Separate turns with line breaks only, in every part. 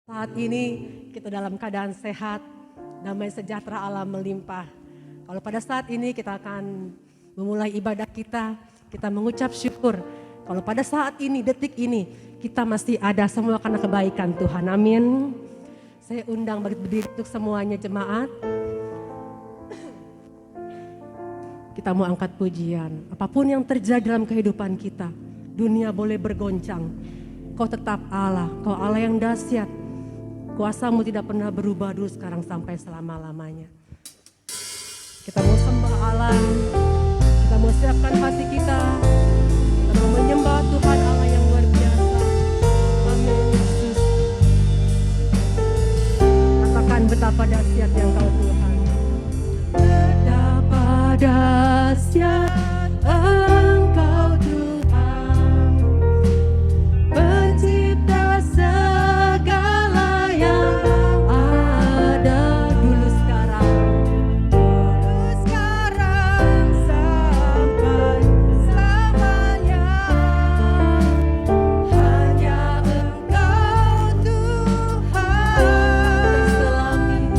Saat ini kita dalam keadaan sehat, damai sejahtera Allah melimpah. Kalau pada saat ini kita akan memulai ibadah kita mengucap syukur. Kalau pada saat ini, detik ini, kita masih ada semua karena kebaikan Tuhan. Amin. Saya undang berdiri untuk semuanya jemaat. Kita mau angkat pujian. Apapun yang terjadi dalam kehidupan kita, dunia boleh bergoncang. Kau tetap Allah, kau Allah yang dahsyat. Kuasamu tidak pernah berubah dulu sekarang sampai selama-lamanya. Kita mau sembah Allah, kita mau siapkan hati kita mau menyembah Tuhan Allah yang luar biasa. Amin Yesus. Katakan betapa dahsyatnya Engkau Tuhan. Betapa dahsyat Engkau Tuhan, pencipta segala yang ada dulu sekarang sampai selamanya. Hanya Engkau Tuhan, selami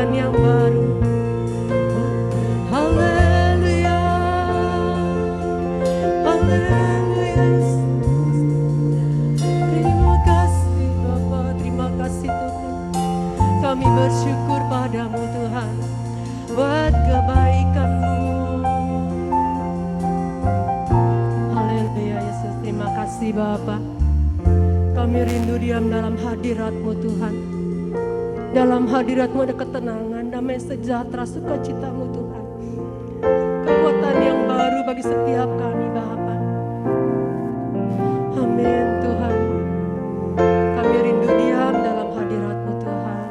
kekuatan yang baru. Haleluya, haleluya. Terima kasih Bapa, terima kasih Tuhan. Kami bersyukur padamu Tuhan buat kebaikan-Mu. Haleluya Yesus, terima kasih Bapa. Kami rindu diam dalam hadirat-Mu Tuhan. Dalam hadirat-Mu ada ketenangan, damai sejahtera, sukacita-Mu Tuhan. Kekuatan yang baru bagi setiap kami Bapa. Amin Tuhan. Kami rindu diam dalam hadirat-Mu Tuhan.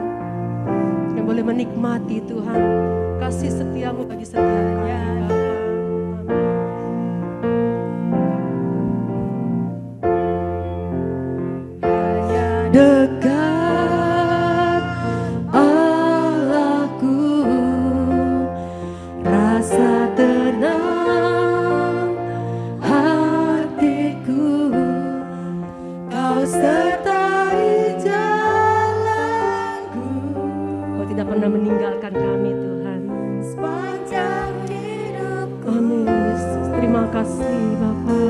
Yang boleh menikmati Tuhan kasih setia-Mu bagi setiap kami Bapa. Dekat Allahku, rasa tenang hatiku, Kau sertai jalanku. Kau tidak pernah meninggalkan kami Tuhan sepanjang hidupku. Amin Yesus, terima kasih Bapa.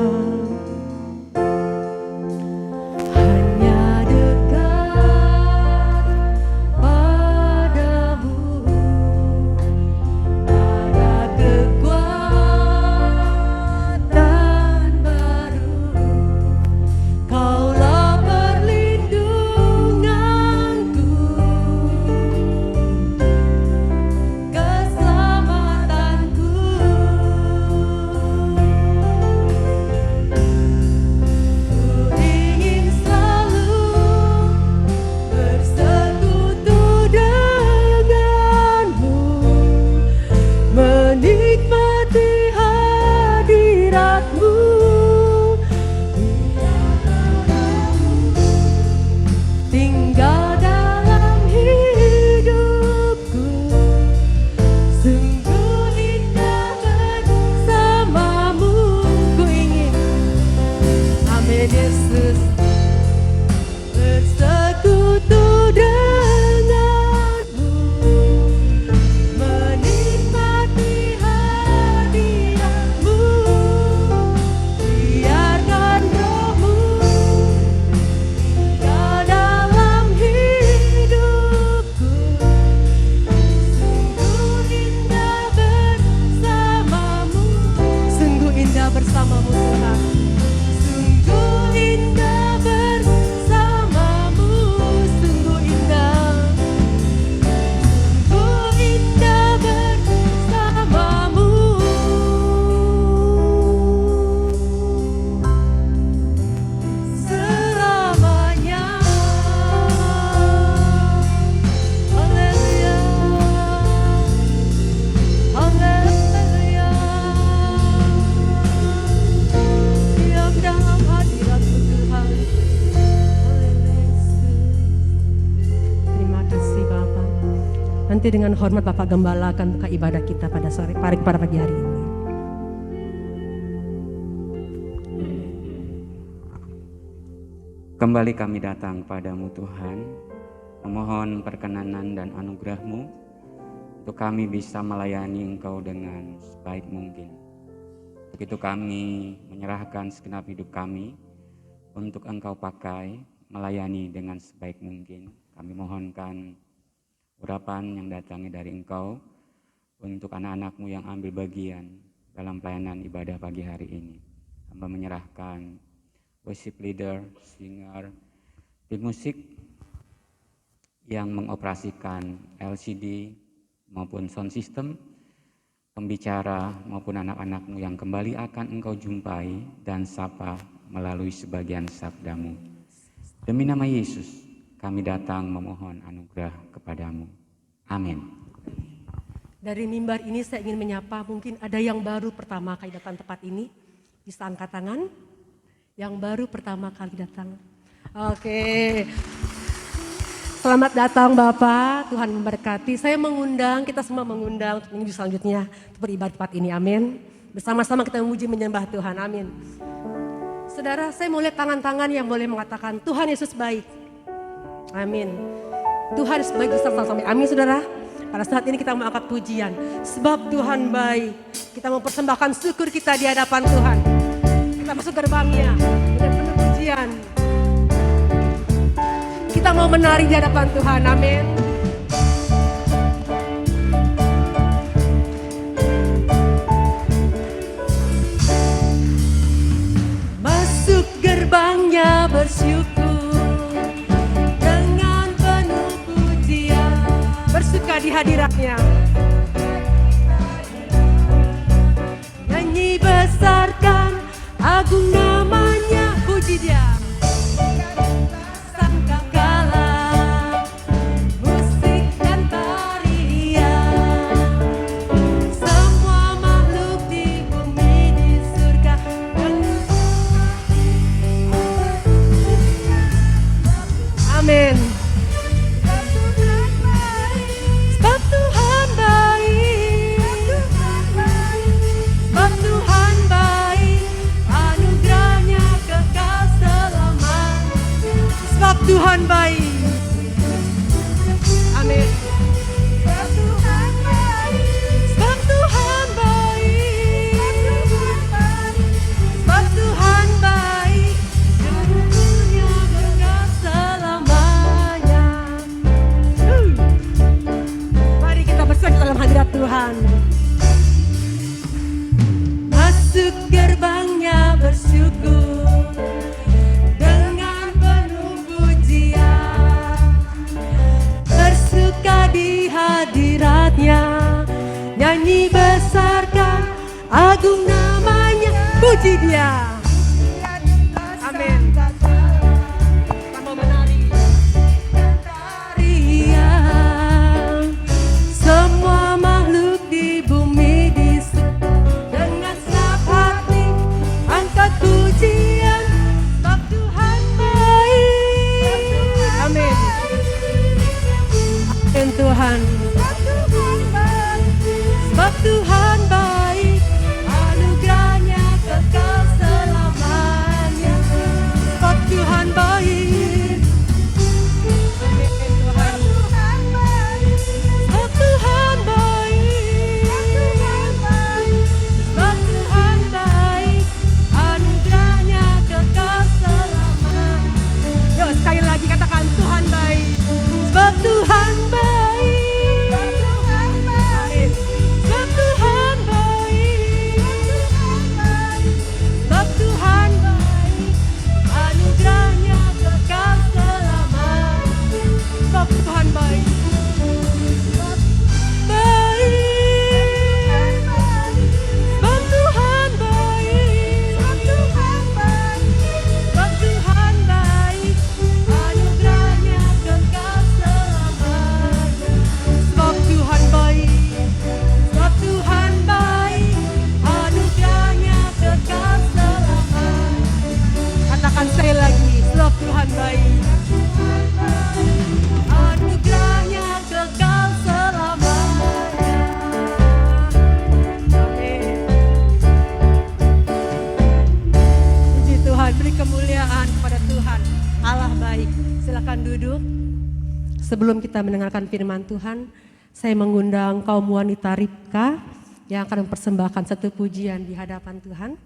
Nanti dengan hormat Bapak Gembala akan buka ibadah kita pada pagi hari ini.
Kembali kami datang padamu Tuhan, memohon perkenanan dan anugerah-Mu untuk kami bisa melayani Engkau dengan sebaik mungkin. Untuk itu kami menyerahkan segenap hidup kami untuk Engkau pakai melayani dengan sebaik mungkin. Kami mohonkan urapan yang datangnya dari Engkau untuk anak-anak-Mu yang ambil bagian dalam pelayanan ibadah pagi hari ini. Hamba menyerahkan worship leader, singer, tim musik yang mengoperasikan LCD maupun sound system, pembicara maupun anak-anak-Mu yang kembali akan Engkau jumpai dan sapa melalui sebagian sabda-Mu. Demi nama Yesus, kami datang memohon anugerah kepadamu. Amin.
Dari mimbar ini saya ingin menyapa, mungkin ada yang baru pertama kali datang tempat ini. Bisa angkat tangan. Yang baru pertama kali datang. Oke. Selamat datang Bapak, Tuhan memberkati. Saya mengundang, kita semua mengundang untuk minggu selanjutnya untuk beribadah tempat ini. Amin. Bersama-sama kita memuji menyembah Tuhan. Amin. Saudara, saya mau lihat tangan-tangan yang boleh mengatakan Tuhan Yesus baik. Amin. Tuhan sebaik besar sampai amin saudara. Pada saat ini kita mau angkat pujian. Sebab Tuhan baik. Kita mau persembahkan syukur kita di hadapan Tuhan. Kita masuk gerbangnya dengan penuh pujian. Kita mau menari di hadapan Tuhan. Amin. Masuk gerbangnya bersyukur dengan penuh pujian. Bersuka di hadiratnya. Nyanyi besarkan agung namanya, puji dia. Amin. Sebab Tuhan baik, sebab Tuhan baik, anugerahnya kekal selamanya. Sebab Tuhan baik. Amin. Sebab Tuhan baik, sebab Tuhan baik, sebab Tuhan baik, anugerahnya kekal selamanya. Mari kita bersatu dalam hadirat Tuhan. Masuk gerbangnya bersyukur dengan penuh pujian. Bersuka di hadiratnya, nyanyi besarkan agung namanya, puji dia. Amin. Kita mau menari. Tarian semua makhluk di bumi di dengan senang hati angkat pujian. Sebab Tuhan baik. Amin. Amin Tuhan. Sebab Tuhan baik, anugerahnya kekal selamanya. Sebab Tuhan baik. Amin Tuhan. Sebab Tuhan baik. Sebab Tuhan baik, anugerahnya kekal selamanya. Yuk sekali lagi katakan Tuhan baik. Sebab Tuhan baik. Amin. Sebab Tuhan baik. Sebab Tuhan baik, anugerahnya kekal selamanya. Sebab Tuhan baik. Baik. Sebab Tuhan baik. Sebab Tuhan baik, anugerahnya kekal selamanya. Sebab Tuhan baik. Sebab Tuhan baik, anugerahnya kekal selamanya. Katakan sekali lagi, sebab Tuhan baik. Anugerahnya kekal selamanya. Amin. Puji Tuhan, beri kemuliaan kepada Tuhan. Allah baik. Silakan duduk. Sebelum kita mendengarkan firman Tuhan, saya mengundang kaum wanita Ribka yang akan mempersembahkan satu pujian di hadapan Tuhan.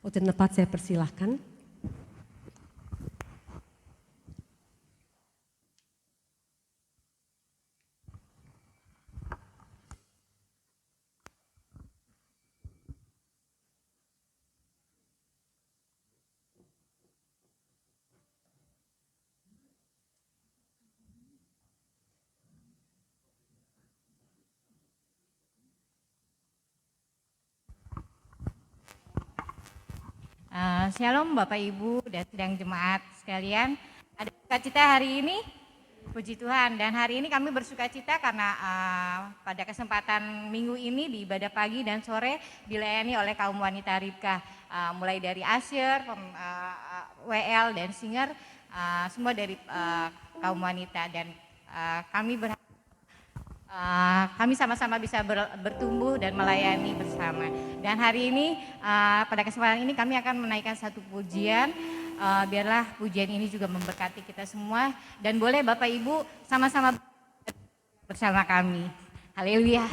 Untuk tempat saya persilahkan.
Shalom Bapak Ibu dan sidang jemaat sekalian. Ada sukacita hari ini, puji Tuhan. Dan hari ini kami bersukacita karena pada kesempatan minggu ini di ibadah pagi dan sore dilayani oleh kaum wanita Ribka. Mulai dari Asher, WL dan Singer, semua dari kaum wanita. Dan kami berharap kami sama-sama bisa bertumbuh dan melayani bersama. Dan hari ini pada kesempatan ini kami akan menaikkan satu pujian. Biarlah pujian ini juga memberkati kita semua. Dan boleh Bapak Ibu sama-sama bersama kami. Haleluya.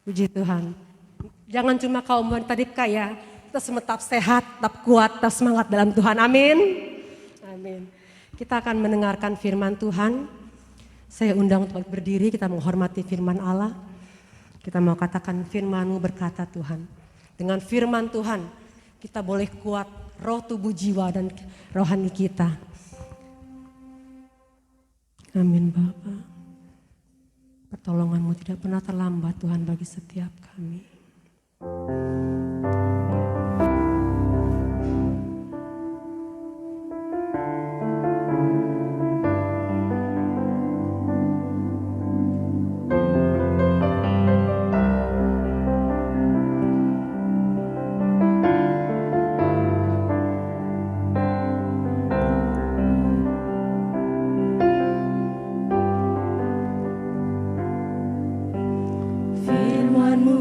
Puji Tuhan. Jangan cuma kaum wanita Dipka ya, kita semua tetap sehat, tetap kuat, tetap semangat dalam Tuhan. Amin. Amin. Kita akan mendengarkan firman Tuhan. Saya undang untuk berdiri, kita menghormati firman Allah. Kita mau katakan firman-Mu berkata Tuhan. Dengan firman Tuhan kita boleh kuat roh, tubuh, jiwa dan rohani kita. Amin Bapa. Pertolongan-Mu tidak pernah terlambat Tuhan bagi setiap kami.
Firman-Mu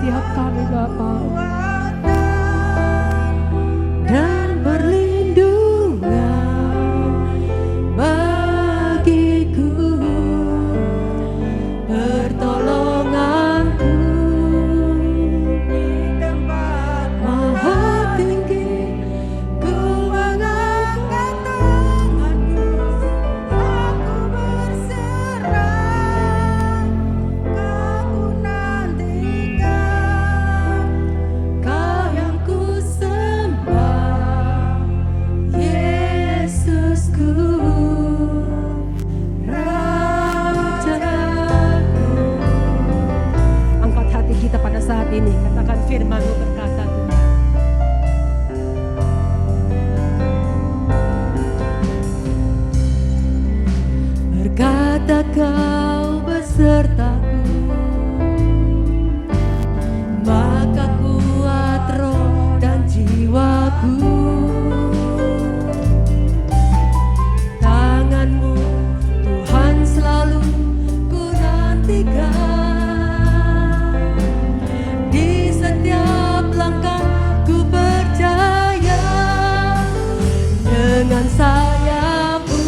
setiap kami Bapa, dan perlindungan bagiku, pertolonganku di tempat maha tinggi. Ku mengangkat tanganku, aku berserah, kau nantikan, kau yang ku sembah, Yesusku, Rajaku. Angkat hati kita pada saat ini, katakan firman-Mu berkata, berkata kau besertaku, maka kuat roh dan jiwaku. Tangan-Mu Tuhan selalu ku nantikan, di setiap langkah ku percaya, dengan sayap-Mu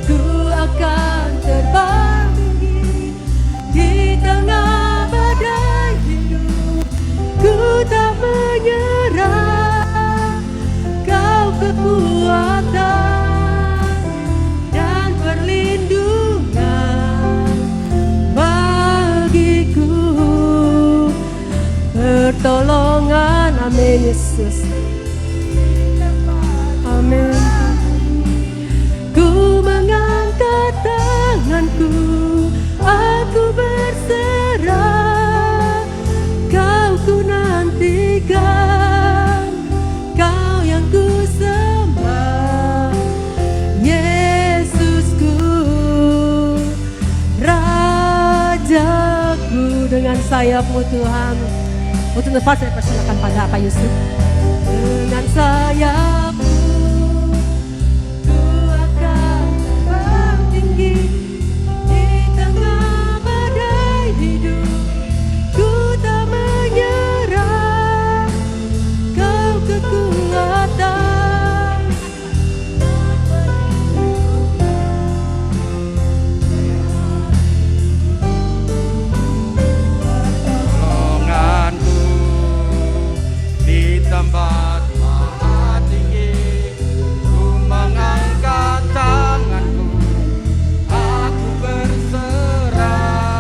ku akan terbang tinggi di tengah badai hidup. Ku tak menyerah, kau kekuatan dan perlindungan bagiku, pertolongan. Amin Yesus, amin. Ku mengangkat tanganku, aku berserah, kau ku nantikan, kau yang ku sembah, Yesusku, Rajaku. Dengan sayap-Mu Tuhan, untuk nafas saya persilakan pada Pak Yusuf. Dengan sayap-Mu ku akan terbang tinggi di tengah badai hidup. Ku tak menyerah, kau kekuatan.
Pertolonganku di tempat maha tinggi, ku mengangkat tanganku, aku berserah,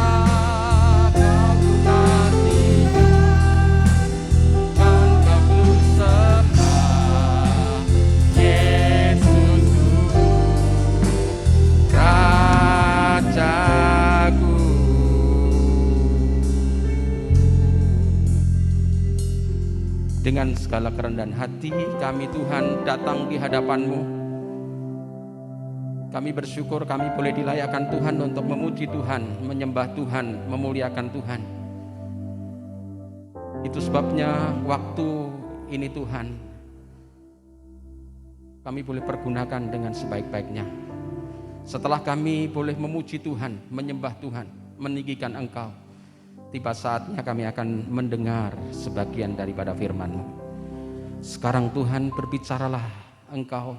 kau ku nantikan, kan kau ku sembah, Yesusku, Rajaku. Dengan segala kerendahan hati kami Tuhan datang di hadapan-Mu. Kami bersyukur kami boleh dilayakkan Tuhan untuk memuji Tuhan, menyembah Tuhan, memuliakan Tuhan. Itu sebabnya waktu ini Tuhan, kami boleh pergunakan dengan sebaik-baiknya. Setelah kami boleh memuji Tuhan, menyembah Tuhan, meninggikan Engkau, tiba saatnya kami akan mendengar sebagian daripada firman-Mu. Sekarang Tuhan, berbicaralah Engkau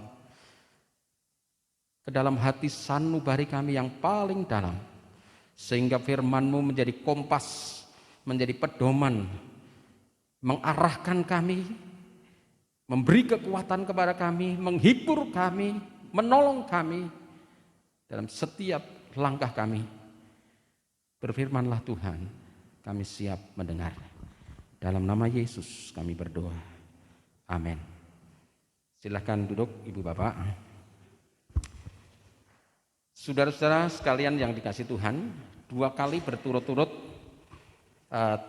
ke dalam hati sanubari kami yang paling dalam, sehingga firman-Mu menjadi kompas, menjadi pedoman, mengarahkan kami, memberi kekuatan kepada kami, menghibur kami, menolong kami dalam setiap langkah kami. Berfirmanlah Tuhan, kami siap mendengar. Dalam nama Yesus kami berdoa. Amin. Silahkan duduk Ibu Bapak. Saudara-saudara sekalian yang dikasihi Tuhan, 2 kali berturut-turut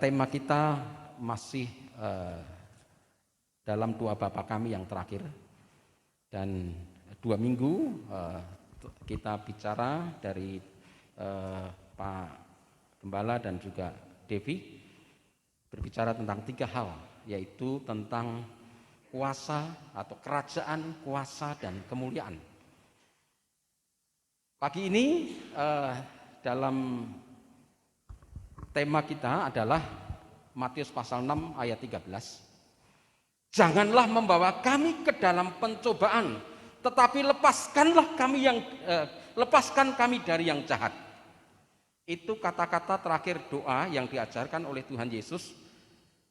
tema kita masih dalam doa Bapa kami yang terakhir. Dan 2 minggu kita bicara dari Pak Gembala dan juga Devi berbicara tentang 3 hal, yaitu tentang kuasa atau kerajaan, kuasa, dan kemuliaan. Pagi ini dalam tema kita adalah Matius pasal 6 ayat 13. Janganlah membawa kami ke dalam pencobaan, tetapi lepaskan kami dari yang jahat. Itu kata-kata terakhir doa yang diajarkan oleh Tuhan Yesus,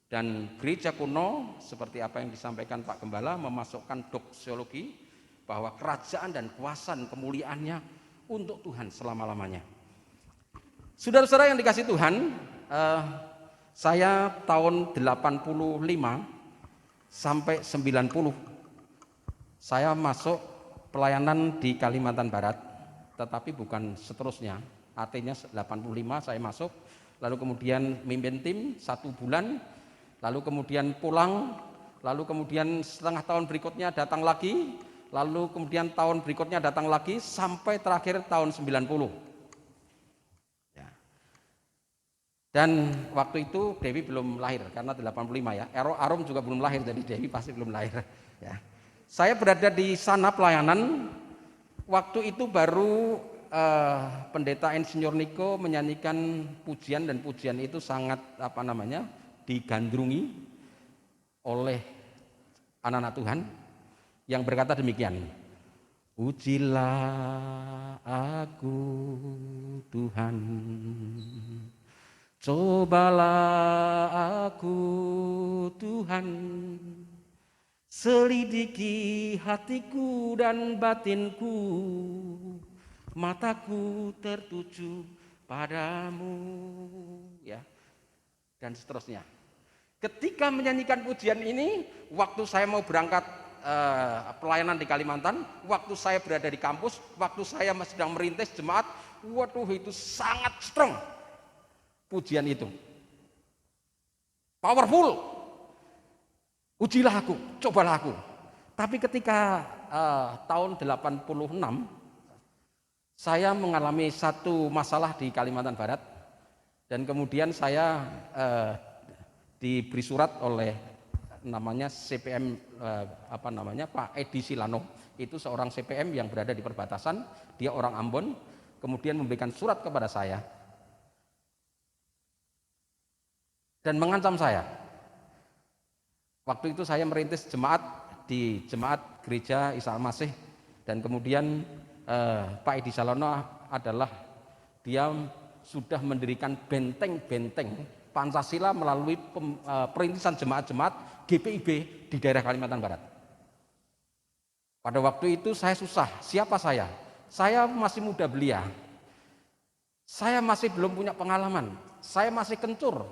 dan gereja kuno seperti apa yang disampaikan Pak Gembala memasukkan doksiologi bahwa kerajaan dan kuasa dan kemuliaannya untuk Tuhan selama-lamanya. Saudara-saudara yang dikasih Tuhan, saya tahun 85 sampai 90 saya masuk pelayanan di Kalimantan Barat, tetapi bukan seterusnya. Artinya 85 saya masuk, lalu kemudian mimpin tim 1 bulan, lalu kemudian pulang, lalu kemudian setengah tahun berikutnya datang lagi, lalu kemudian tahun berikutnya datang lagi, sampai terakhir tahun 90. Ya. Dan waktu itu Dewi belum lahir, karena 85 ya. Arum juga belum lahir, jadi Dewi pasti belum lahir. Ya. Saya berada di sana pelayanan, waktu itu baru Pendeta Insinyur Niko menyanyikan pujian, dan pujian itu sangat digandrungi oleh anak-anak Tuhan yang berkata demikian, ujilah aku Tuhan, cobalah aku Tuhan, selidiki hatiku dan batinku, mataku tertuju padamu, ya, dan seterusnya. Ketika menyanyikan pujian ini, waktu saya mau berangkat pelayanan di Kalimantan, waktu saya berada di kampus, waktu saya sedang merintis jemaat, waduh itu sangat strong pujian itu, powerful. Ujilah aku, cobalah aku. Tapi ketika tahun 86 saya mengalami satu masalah di Kalimantan Barat, dan kemudian saya diberi surat oleh namanya CPM Pak Edi Silano. Itu seorang CPM yang berada di perbatasan, dia orang Ambon, kemudian memberikan surat kepada saya dan mengancam saya. Waktu itu saya merintis jemaat di jemaat gereja Isa Al-Masih, dan kemudian Pak Edi Salono adalah dia sudah mendirikan benteng-benteng Pancasila melalui perintisan jemaat-jemaat GPIB di daerah Kalimantan Barat. Pada waktu itu saya susah, siapa saya? Saya masih muda belia, saya masih belum punya pengalaman, saya masih kencur,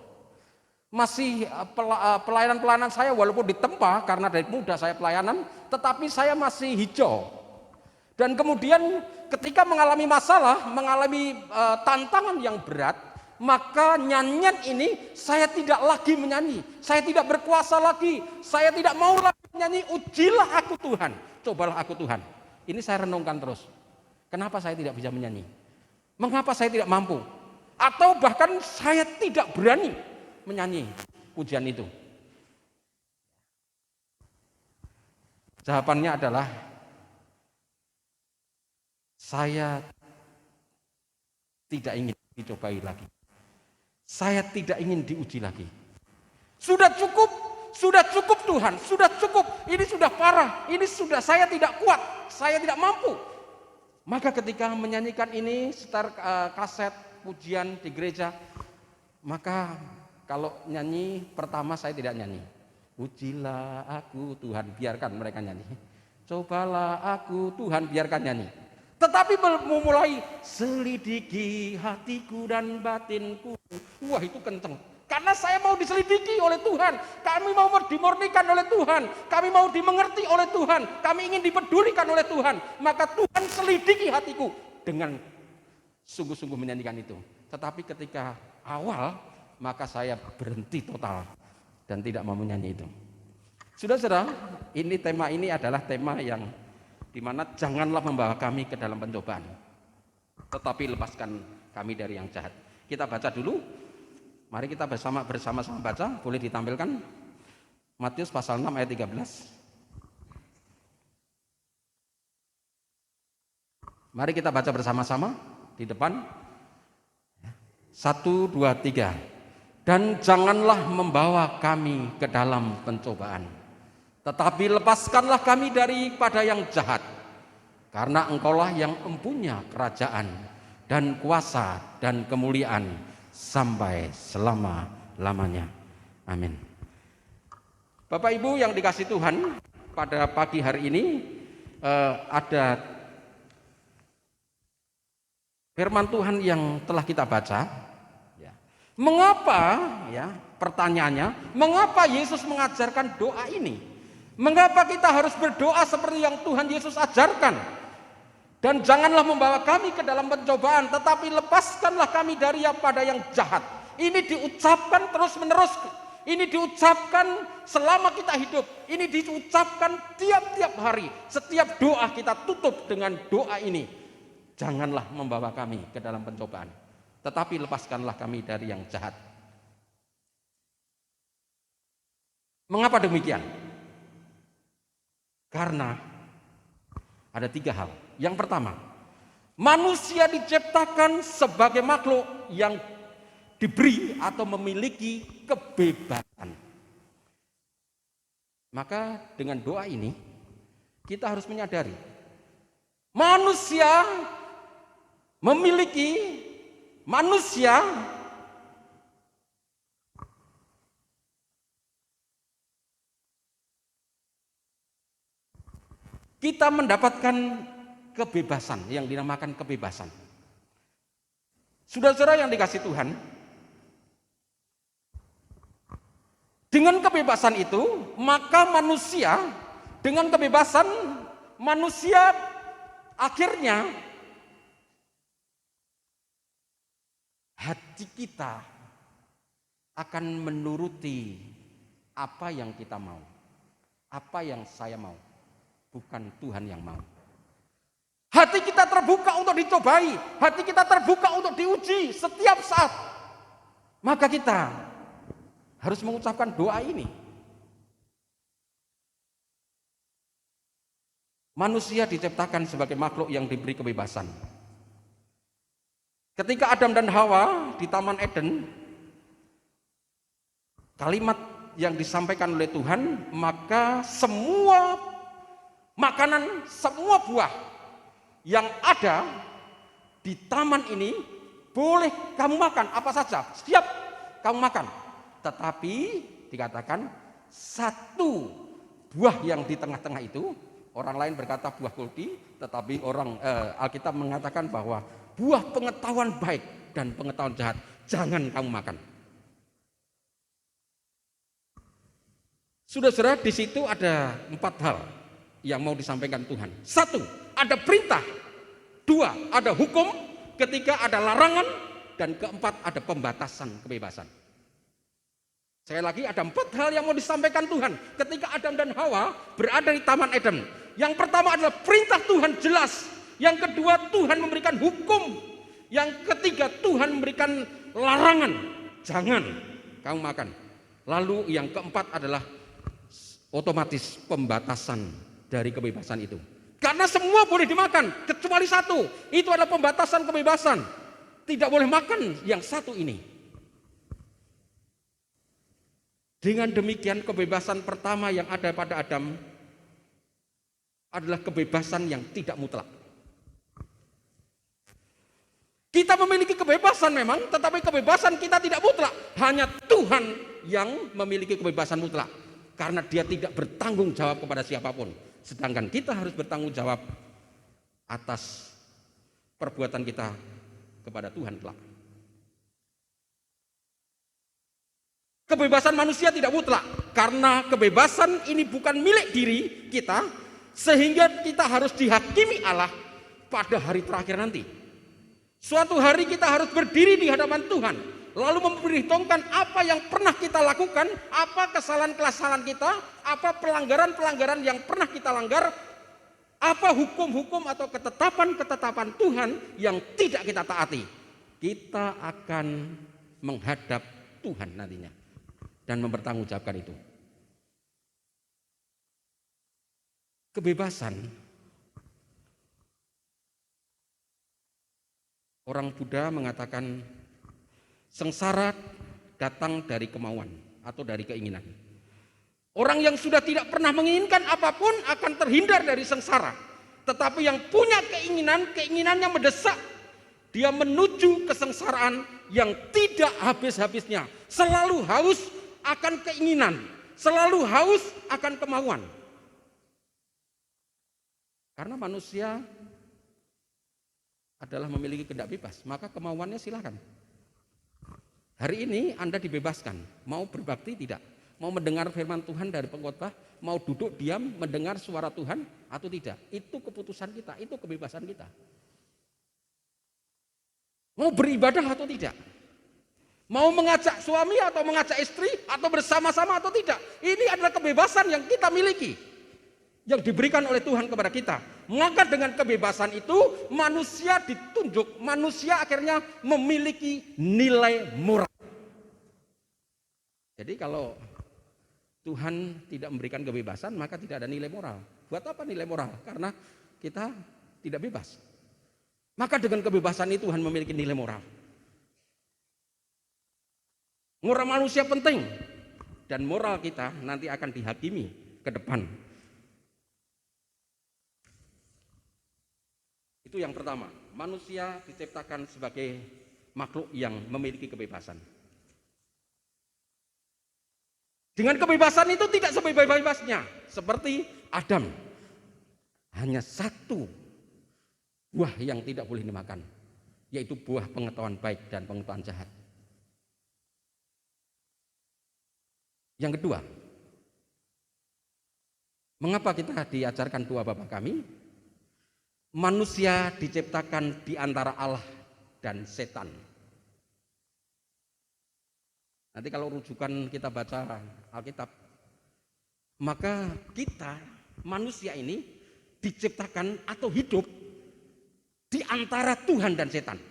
masih pelayanan-pelayanan saya walaupun ditempa karena dari muda saya pelayanan, tetapi saya masih hijau. Dan kemudian ketika mengalami masalah, mengalami tantangan yang berat, maka nyanyian ini saya tidak lagi menyanyi, saya tidak berkuasa lagi, saya tidak mau lagi menyanyi ujilah aku Tuhan, cobalah aku Tuhan. Ini saya renungkan terus. Kenapa saya tidak bisa menyanyi? Mengapa saya tidak mampu? Atau bahkan saya tidak berani menyanyi pujian itu? Jawabannya adalah saya tidak ingin dicobai lagi. Saya tidak ingin diuji lagi. Sudah cukup Tuhan, sudah cukup. Ini sudah parah, ini sudah, saya tidak kuat, saya tidak mampu. Maka ketika menyanyikan ini, setar kaset pujian di gereja, maka kalau nyanyi pertama saya tidak nyanyi. Ujilah aku Tuhan, biarkan mereka nyanyi. Cobalah aku Tuhan, biarkan nyanyi. Tetapi memulai selidiki hatiku dan batinku. Wah itu kenceng. Karena saya mau diselidiki oleh Tuhan. Kami mau dimurnikan oleh Tuhan. Kami mau dimengerti oleh Tuhan. Kami ingin dipedulikan oleh Tuhan. Maka Tuhan selidiki hatiku dengan sungguh-sungguh menyanyikan itu. Tetapi ketika awal, maka saya berhenti total dan tidak mau menyanyi itu. Saudara-saudara, ini tema ini adalah tema yang dimana janganlah membawa kami ke dalam pencobaan, tetapi lepaskan kami dari yang jahat. Kita baca dulu, mari kita bersama-sama baca, boleh ditampilkan Matius pasal 6 ayat 13. Mari kita baca bersama-sama di depan. 1, 2, 3. Dan janganlah membawa kami ke dalam pencobaan, tetapi lepaskanlah kami daripada yang jahat. Karena Engkaulah yang empunya kerajaan dan kuasa dan kemuliaan sampai selama-lamanya. Amin. Bapak Ibu yang dikasihi Tuhan, pada pagi hari ini ada firman Tuhan yang telah kita baca. Mengapa, pertanyaannya, mengapa Yesus mengajarkan doa ini? Mengapa kita harus berdoa seperti yang Tuhan Yesus ajarkan? Dan janganlah membawa kami ke dalam pencobaan, tetapi lepaskanlah kami daripada yang jahat. Ini diucapkan terus menerus. Ini diucapkan selama kita hidup. Ini diucapkan tiap-tiap hari. Setiap doa kita tutup dengan doa ini. Janganlah membawa kami ke dalam pencobaan, tetapi lepaskanlah kami dari yang jahat. Mengapa demikian? Karena ada 3 hal. Yang pertama, manusia diciptakan sebagai makhluk yang diberi atau memiliki kebebasan. Maka dengan doa ini kita harus menyadari manusia kita mendapatkan kebebasan yang dinamakan kebebasan. Saudara-saudara yang dikasihi Tuhan, dengan kebebasan itu, maka dengan kebebasan manusia akhirnya hati kita akan menuruti apa yang kita mau, apa yang saya mau, bukan Tuhan yang mau. Hati kita terbuka untuk dicobai, hati kita terbuka untuk diuji setiap saat. Maka kita harus mengucapkan doa ini. Manusia diciptakan sebagai makhluk yang diberi kebebasan. Ketika Adam dan Hawa di Taman Eden, kalimat yang disampaikan oleh Tuhan, maka semua makanan, semua buah yang ada di taman ini boleh kamu makan apa saja, siap kamu makan. Tetapi dikatakan satu buah yang di tengah-tengah itu, orang lain berkata buah kulti, tetapi Alkitab mengatakan bahwa buah pengetahuan baik dan pengetahuan jahat jangan kamu makan. Saudara-saudara, di situ ada 4 hal yang mau disampaikan Tuhan. 1, ada perintah. 2, ada hukum. 3, ada larangan. Dan 4, ada pembatasan kebebasan. Sekali lagi, ada 4 hal yang mau disampaikan Tuhan ketika Adam dan Hawa berada di Taman Eden. Yang pertama adalah perintah Tuhan jelas. Yang kedua, Tuhan memberikan hukum. Yang ketiga, Tuhan memberikan larangan. Jangan kamu makan. Lalu yang keempat adalah otomatis pembatasan dari kebebasan itu. Karena semua boleh dimakan, kecuali 1. Itu adalah pembatasan kebebasan. Tidak boleh makan yang 1 ini. Dengan demikian kebebasan pertama yang ada pada Adam adalah kebebasan yang tidak mutlak. Kita memiliki kebebasan memang, tetapi kebebasan kita tidak mutlak. Hanya Tuhan yang memiliki kebebasan mutlak. Karena Dia tidak bertanggung jawab kepada siapapun. Sedangkan kita harus bertanggung jawab atas perbuatan kita kepada Tuhan kelak. Kebebasan manusia tidak mutlak. Karena kebebasan ini bukan milik diri kita, sehingga kita harus dihakimi Allah pada hari terakhir nanti. Suatu hari kita harus berdiri di hadapan Tuhan, lalu memperhitungkan apa yang pernah kita lakukan, apa kesalahan-kesalahan kita, apa pelanggaran-pelanggaran yang pernah kita langgar, apa hukum-hukum atau ketetapan-ketetapan Tuhan yang tidak kita taati. Kita akan menghadap Tuhan nantinya dan mempertanggungjawabkan itu. Kebebasan, orang Buddha mengatakan Sengsara datang dari kemauan atau dari keinginan. Orang yang sudah tidak pernah menginginkan apapun akan terhindar dari sengsara. Tetapi yang punya keinginan, keinginannya mendesak, dia menuju kesengsaraan yang tidak habis-habisnya. Selalu haus akan keinginan, selalu haus akan kemauan. Karena manusia adalah memiliki kehendak bebas, maka kemauannya silakan. Hari ini Anda dibebaskan, mau berbakti tidak, mau mendengar firman Tuhan dari pengkhotbah, mau duduk diam mendengar suara Tuhan atau tidak. Itu keputusan kita, itu kebebasan kita. Mau beribadah atau tidak, mau mengajak suami atau mengajak istri atau bersama-sama atau tidak. Ini adalah kebebasan yang kita miliki, yang diberikan oleh Tuhan kepada kita. Maka dengan kebebasan itu manusia ditunjuk, manusia akhirnya memiliki nilai moral. Jadi kalau Tuhan tidak memberikan kebebasan, maka tidak ada nilai moral. Buat apa nilai moral? Karena kita tidak bebas. Maka dengan kebebasan itu Tuhan memiliki nilai moral. Moral manusia penting, dan moral kita nanti akan dihakimi ke depan. Itu yang pertama, manusia diciptakan sebagai makhluk yang memiliki kebebasan. Dengan kebebasan itu tidak sebebas-bebasnya, seperti Adam. Hanya satu buah yang tidak boleh dimakan, yaitu buah pengetahuan baik dan pengetahuan jahat. Yang kedua, mengapa kita diajarkan doa Bapa Kami? Manusia diciptakan di antara Allah dan setan. Nanti kalau rujukan kita baca Alkitab, maka kita manusia ini diciptakan atau hidup di antara Tuhan dan setan.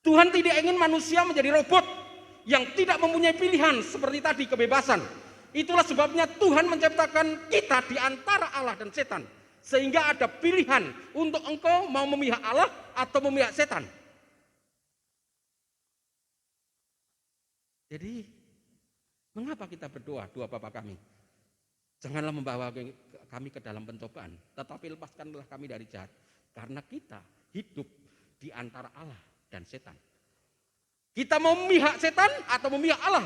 Tuhan tidak ingin manusia menjadi robot yang tidak mempunyai pilihan seperti tadi kebebasan. Itulah sebabnya Tuhan menciptakan kita di antara Allah dan setan. Sehingga ada pilihan untuk engkau mau memihak Allah atau memihak setan. Jadi, mengapa kita berdoa, doa Bapa Kami? Janganlah membawa kami ke dalam pencobaan, tetapi lepaskanlah kami dari jahat. Karena kita hidup di antara Allah dan setan. Kita mau memihak setan atau memihak Allah?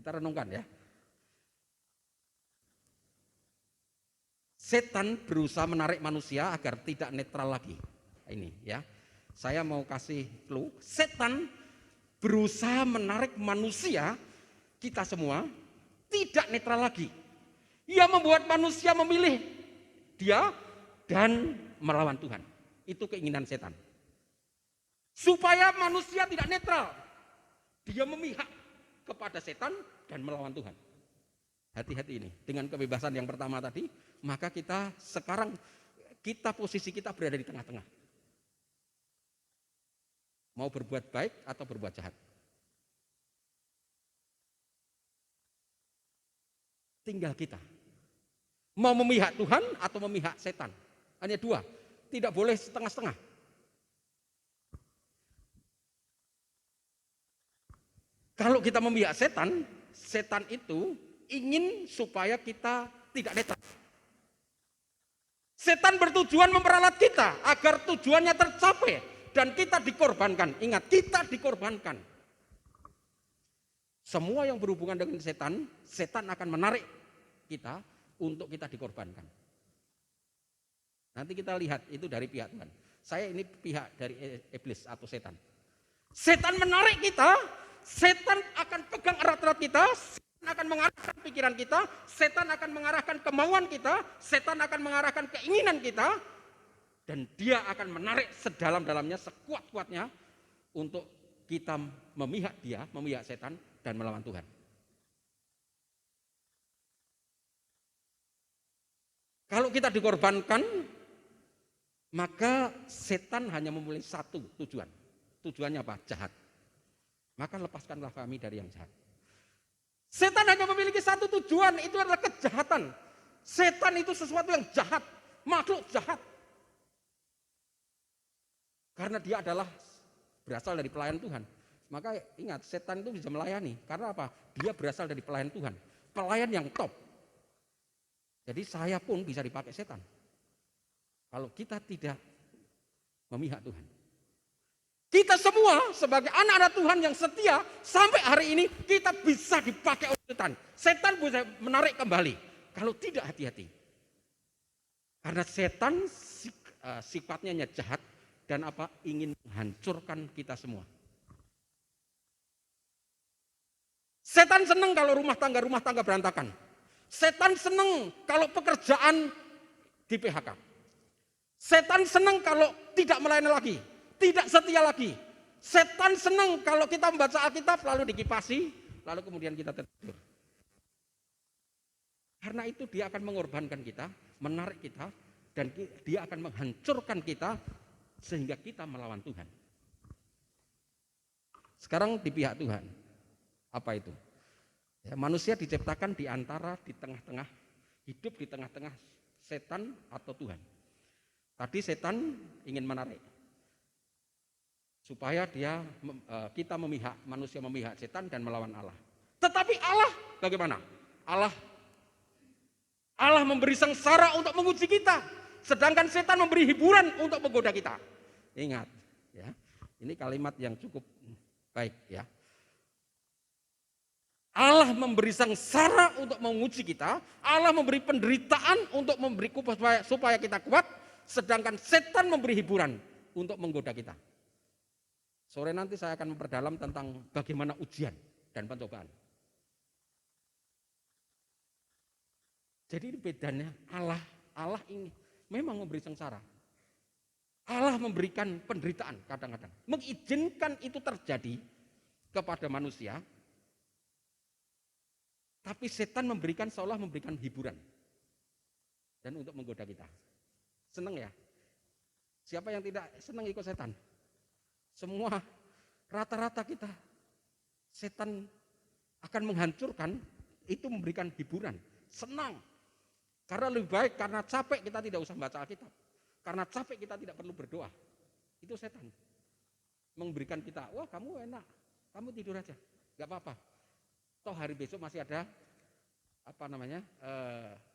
Kita renungkan ya. Setan berusaha menarik manusia agar tidak netral lagi. Ini ya. Saya mau kasih clue. Setan berusaha menarik manusia, kita semua, tidak netral lagi. Ia membuat manusia memilih dia dan melawan Tuhan. Itu keinginan setan. Supaya manusia tidak netral. Dia memihak kepada setan dan melawan Tuhan. Hati-hati ini. Dengan kebebasan yang pertama tadi, maka kita sekarang, posisi kita berada di tengah-tengah. Mau berbuat baik atau berbuat jahat. Tinggal kita. Mau memihak Tuhan atau memihak setan. Hanya dua. Tidak boleh setengah-setengah. Kalau kita memihak setan, setan itu ingin supaya kita tidak netral. Setan bertujuan memperalat kita agar tujuannya tercapai dan kita dikorbankan. Ingat, kita dikorbankan. Semua yang berhubungan dengan setan, setan akan menarik kita untuk kita dikorbankan. Nanti kita lihat itu dari pihak Tuhan. Saya ini pihak dari iblis atau setan. Setan menarik kita, setan akan pegang erat-erat kita, setan akan mengarahkan pikiran kita, setan akan mengarahkan kemauan kita, setan akan mengarahkan keinginan kita, dan dia akan menarik sedalam-dalamnya, sekuat-kuatnya untuk kita memihak dia, memihak setan dan melawan Tuhan. Kalau kita dikorbankan, maka setan hanya memiliki satu tujuan. Tujuannya apa? Jahat. Maka lepaskanlah kami dari yang jahat. Setan hanya memiliki satu tujuan, itu adalah kejahatan. Setan itu sesuatu yang jahat, makhluk jahat. Karena dia adalah berasal dari pelayan Tuhan. Maka ingat, setan itu bisa melayani. Karena apa? Dia berasal dari pelayan Tuhan. Pelayan yang top. Jadi saya pun bisa dipakai setan. Kalau kita tidak memihak Tuhan. Kita semua sebagai anak-anak Tuhan yang setia sampai hari ini kita bisa dipakai oleh setan. Setan bisa menarik kembali kalau tidak hati-hati. Karena setan sifatnya jahat dan apa? Ingin menghancurkan kita semua. Setan senang kalau rumah tangga berantakan. Setan senang kalau pekerjaan di PHK. Setan senang kalau tidak melayani lagi, tidak setia lagi. Setan senang kalau kita membaca Alkitab lalu dikipasi, lalu kemudian kita tertidur. Karena itu dia akan mengorbankan kita, menarik kita, dan dia akan menghancurkan kita sehingga kita melawan Tuhan. Sekarang di pihak Tuhan. Apa itu? Ya, manusia diciptakan di tengah-tengah, hidup di tengah-tengah setan atau Tuhan. Tadi setan ingin menarik. Supaya kita memihak, manusia memihak setan dan melawan Allah. Tetapi Allah bagaimana? Allah memberi sengsara untuk menguji kita. Sedangkan setan memberi hiburan untuk menggoda kita. Ingat, ya. Ini kalimat yang cukup baik, ya. Allah memberi sengsara untuk menguji kita, Allah memberi penderitaan untuk memberi supaya kita kuat, sedangkan setan memberi hiburan untuk menggoda kita. Sore nanti saya akan memperdalam tentang bagaimana ujian dan pencobaan. Jadi ini bedanya Allah ini memang memberi sengsara. Allah memberikan penderitaan kadang-kadang, mengizinkan itu terjadi kepada manusia. Tapi setan seolah memberikan hiburan. Dan untuk menggoda kita. Senang ya? Siapa yang tidak senang ikut setan? Semua rata-rata kita. Setan akan menghancurkan, itu memberikan hiburan. Senang. Karena lebih baik, karena capek kita tidak usah baca Alkitab. Karena capek kita tidak perlu berdoa. Itu setan. Memberikan kita, wah kamu enak, kamu tidur aja. Gak apa-apa. Toh hari besok masih ada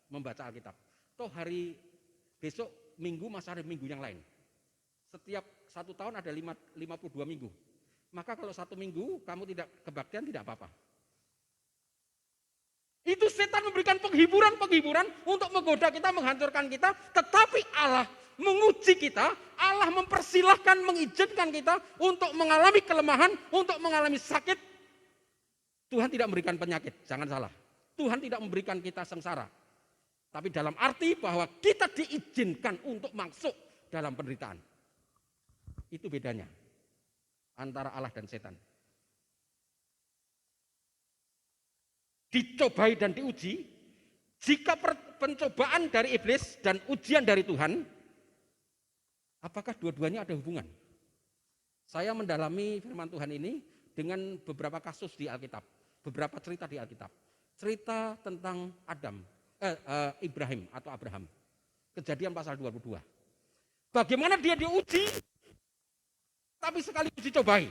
membaca Alkitab. Toh hari besok minggu masih ada minggu yang lain. Setiap 1 tahun ada 52 minggu. Maka kalau 1 minggu kamu tidak kebaktian tidak apa-apa. Itu setan memberikan penghiburan untuk menggoda kita, menghancurkan kita. Tetapi Allah menguji kita, Allah mempersilahkan, mengizinkan kita untuk mengalami kelemahan, untuk mengalami sakit. Tuhan tidak memberikan penyakit, jangan salah. Tuhan tidak memberikan kita sengsara. Tapi dalam arti bahwa kita diizinkan untuk masuk dalam penderitaan. Itu bedanya antara Allah dan setan. Dicobai dan diuji, jika pencobaan dari iblis dan ujian dari Tuhan, apakah dua-duanya ada hubungan? Saya mendalami firman Tuhan ini dengan beberapa kasus di Alkitab. Beberapa cerita di Alkitab. Cerita tentang Ibrahim atau Abraham. Kejadian pasal 22. Bagaimana dia diuji, tapi sekaligus dicobai.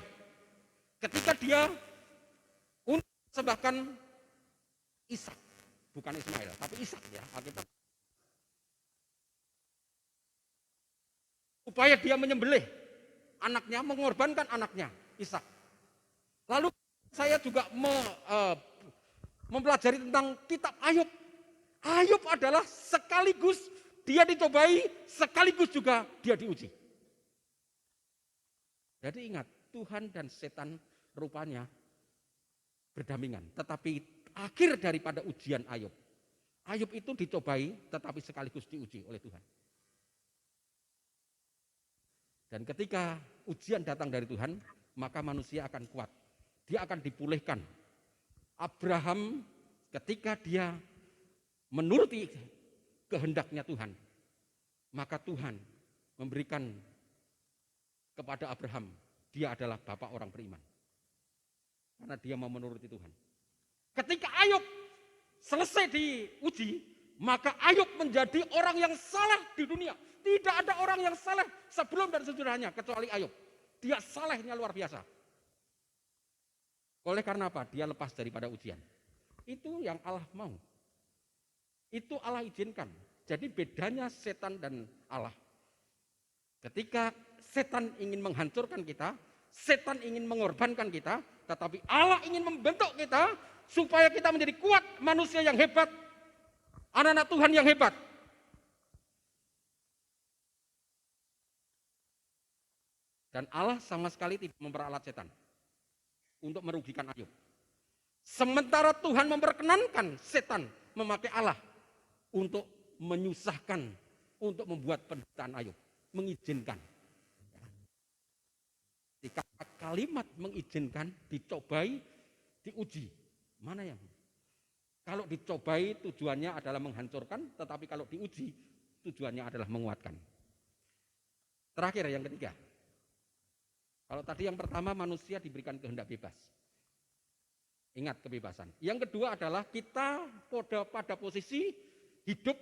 Ketika dia untuk persembahkan Ishak, bukan Ismail, tapi Ishak ya, Alkitab. Upaya dia menyembelih anaknya, mengorbankan anaknya, Ishak. Lalu saya juga mempelajari tentang kitab Ayub. Ayub adalah sekaligus dia dicobai, sekaligus juga dia diuji. Jadi ingat, Tuhan dan setan rupanya berdampingan. Tetapi akhir daripada ujian Ayub, Ayub itu dicobai tetapi sekaligus diuji oleh Tuhan. Dan ketika ujian datang dari Tuhan, maka manusia akan kuat. Dia akan dipulihkan. Abraham ketika dia menuruti kehendaknya Tuhan, maka Tuhan memberikan kepada Abraham, dia adalah bapak orang beriman. Karena dia mau menuruti Tuhan. Ketika Ayub selesai diuji, Maka Ayub menjadi orang yang saleh di dunia. Tidak ada orang yang saleh sebelum dan sesudahnya kecuali Ayub. Dia salehnya luar biasa. Oleh karena apa? Dia lepas daripada ujian. Itu yang Allah mau. Itu Allah izinkan. Jadi bedanya setan dan Allah. Ketika setan ingin menghancurkan kita, setan ingin mengorbankan kita, tetapi Allah ingin membentuk kita supaya kita menjadi kuat, manusia yang hebat, anak-anak Tuhan yang hebat. Dan Allah sama sekali tidak memperalat setan untuk merugikan Ayub. Sementara Tuhan memperkenankan setan memakai Allah untuk menyusahkan, untuk membuat penderitaan Ayub. Mengizinkan. Jika kalimat mengizinkan, dicobai, diuji. Mana yang? Kalau dicobai tujuannya adalah menghancurkan, tetapi kalau diuji tujuannya adalah menguatkan. Terakhir yang ketiga. Kalau tadi yang pertama manusia diberikan kehendak bebas. Ingat kebebasan. Yang kedua adalah kita pada posisi hidup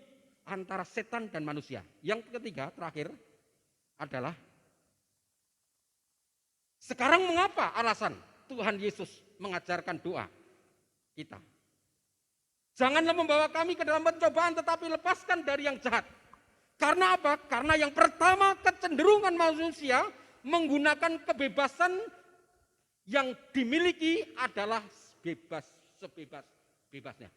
antara setan dan manusia. Yang ketiga terakhir adalah sekarang mengapa alasan Tuhan Yesus mengajarkan doa kita? Janganlah membawa kami ke dalam pencobaan tetapi lepaskan dari yang jahat. Karena apa? Karena yang pertama kecenderungan manusia menggunakan kebebasan yang dimiliki adalah bebas sebebas-bebasnya.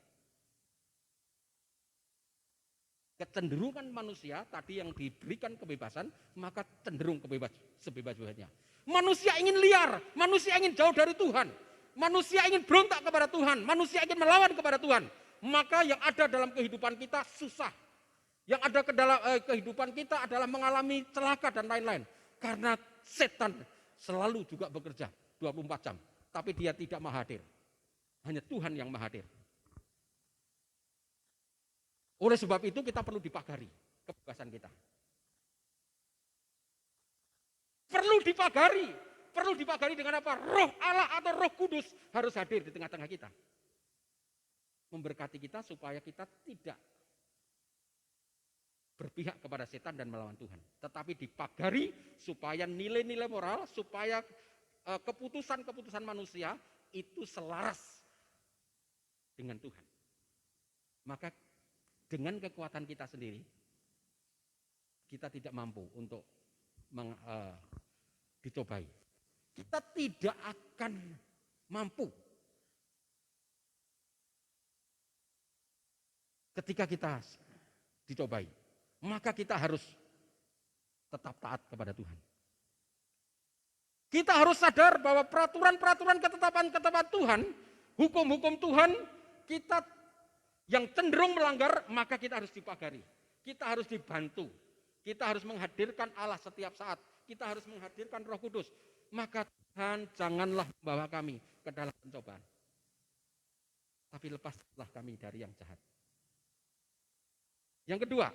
Kecenderungan manusia tadi yang diberikan kebebasan, maka cenderung sebebas-bebasnya. Manusia ingin liar, manusia ingin jauh dari Tuhan. Manusia ingin berontak kepada Tuhan, manusia ingin melawan kepada Tuhan. Maka yang ada dalam kehidupan kita susah. Yang ada ke dalam kehidupan kita adalah mengalami celaka dan lain-lain. Karena setan selalu juga bekerja 24 jam. Tapi dia tidak maha hadir. Hanya Tuhan yang maha hadir. Oleh sebab itu kita perlu dipagari kebebasan kita. Perlu dipagari dengan apa? Roh Allah atau Roh Kudus harus hadir di tengah-tengah kita. Memberkati kita supaya kita tidak berpihak kepada setan dan melawan Tuhan. Tetapi dipagari supaya nilai-nilai moral, supaya keputusan-keputusan manusia itu selaras dengan Tuhan. Maka dengan kekuatan kita sendiri, kita tidak mampu untuk dicobai. Kita tidak akan mampu ketika kita dicobai. Maka kita harus tetap taat kepada Tuhan. Kita harus sadar bahwa peraturan-peraturan ketetapan-ketetapan Tuhan, hukum-hukum Tuhan, kita yang cenderung melanggar, maka kita harus dipagari. Kita harus dibantu. Kita harus menghadirkan Allah setiap saat. Kita harus menghadirkan Roh Kudus. Maka Tuhan janganlah membawa kami ke dalam pencobaan. Tapi lepaslah kami dari yang jahat. Yang kedua,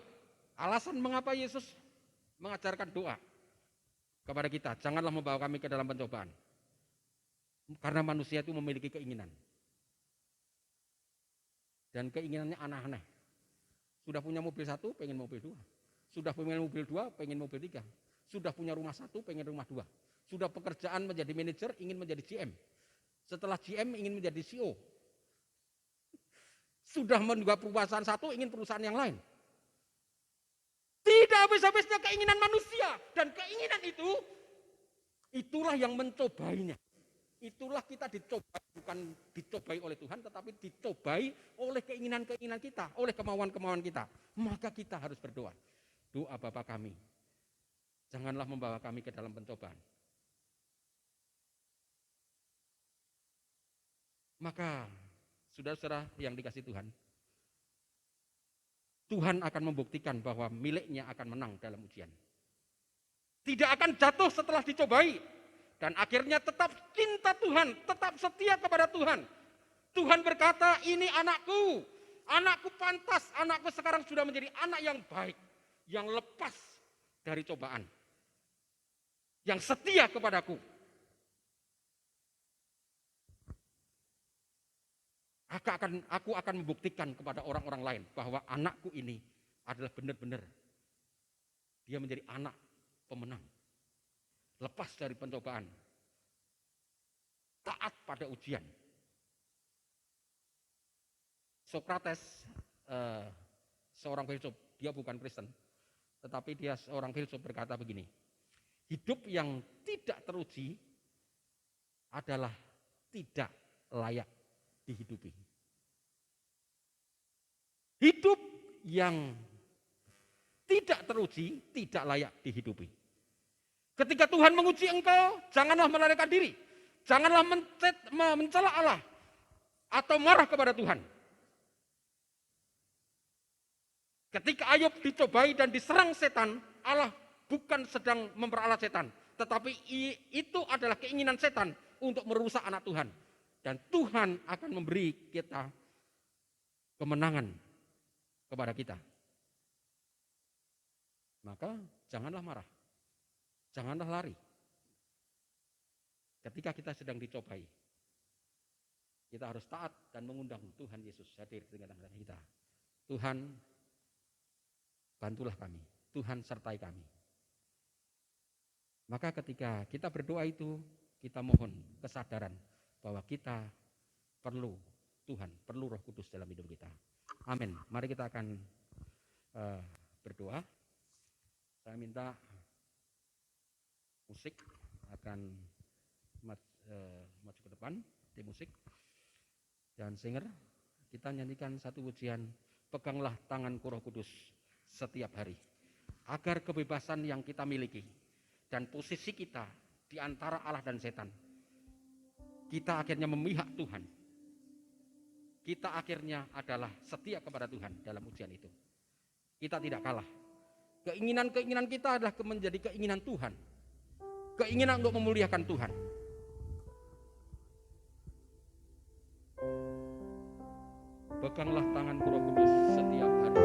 alasan mengapa Yesus mengajarkan doa kepada kita. Janganlah membawa kami ke dalam pencobaan. Karena manusia itu memiliki keinginan. Dan keinginannya aneh-aneh. Sudah punya mobil 1, pengen mobil 2. Sudah punya mobil 2, pengen mobil 3. Sudah punya rumah 1, pengen rumah 2. Sudah pekerjaan menjadi manajer, ingin menjadi GM. Setelah GM, ingin menjadi CEO. Sudah menduga perusahaan 1, ingin perusahaan yang lain. Tidak habis-habisnya keinginan manusia. Dan keinginan itu, itulah yang mencobainya. Itulah kita dicobai, bukan dicobai oleh Tuhan, tetapi dicobai oleh keinginan-keinginan kita, oleh kemauan-kemauan kita. Maka kita harus berdoa. Doa Bapa kami, janganlah membawa kami ke dalam pencobaan. Maka, saudara-saudara yang dikasihi Tuhan, Tuhan akan membuktikan bahwa miliknya akan menang dalam ujian. Tidak akan jatuh setelah dicobai. Dan akhirnya tetap cinta Tuhan, tetap setia kepada Tuhan. Tuhan berkata, ini anakku, anakku pantas, anakku sekarang sudah menjadi anak yang baik, yang lepas dari cobaan, yang setia kepadaku. Aku akan membuktikan kepada orang-orang lain bahwa anakku ini adalah benar-benar dia menjadi anak pemenang. Lepas dari pencobaan. Taat pada ujian. Sokrates, seorang filsuf, dia bukan Kristen, tetapi dia seorang filsuf berkata begini, hidup yang tidak teruji adalah tidak layak dihidupi. Hidup yang tidak teruji tidak layak dihidupi. Ketika Tuhan menguji engkau, janganlah melarikan diri, janganlah mencela Allah atau marah kepada Tuhan. Ketika Ayub dicobai dan diserang setan, Allah bukan sedang memperalat setan, tetapi itu adalah keinginan setan untuk merusak anak Tuhan. Dan Tuhan akan memberi kita kemenangan kepada kita. Maka janganlah marah, janganlah lari. Ketika kita sedang dicobai, kita harus taat dan mengundang Tuhan Yesus hadir di tengah-tengah kita. Tuhan, bantulah kami, Tuhan sertai kami. Maka ketika kita berdoa itu, kita mohon kesadaran bahwa kita perlu Tuhan, perlu Roh Kudus dalam hidup kita. Amin. Mari kita akan berdoa. Saya minta musik akan maju ke depan, tim musik dan singer. Kita nyanyikan satu pujian, peganglah tanganku Roh Kudus setiap hari, agar kebebasan yang kita miliki dan posisi kita di antara Allah dan setan, kita akhirnya memihak Tuhan. Kita akhirnya adalah setia kepada Tuhan dalam ujian itu. Kita tidak kalah. Keinginan-keinginan kita adalah menjadi keinginan Tuhan. Keinginan untuk memuliakan Tuhan. Peganglah tanganku Roh Kudus setiap hari.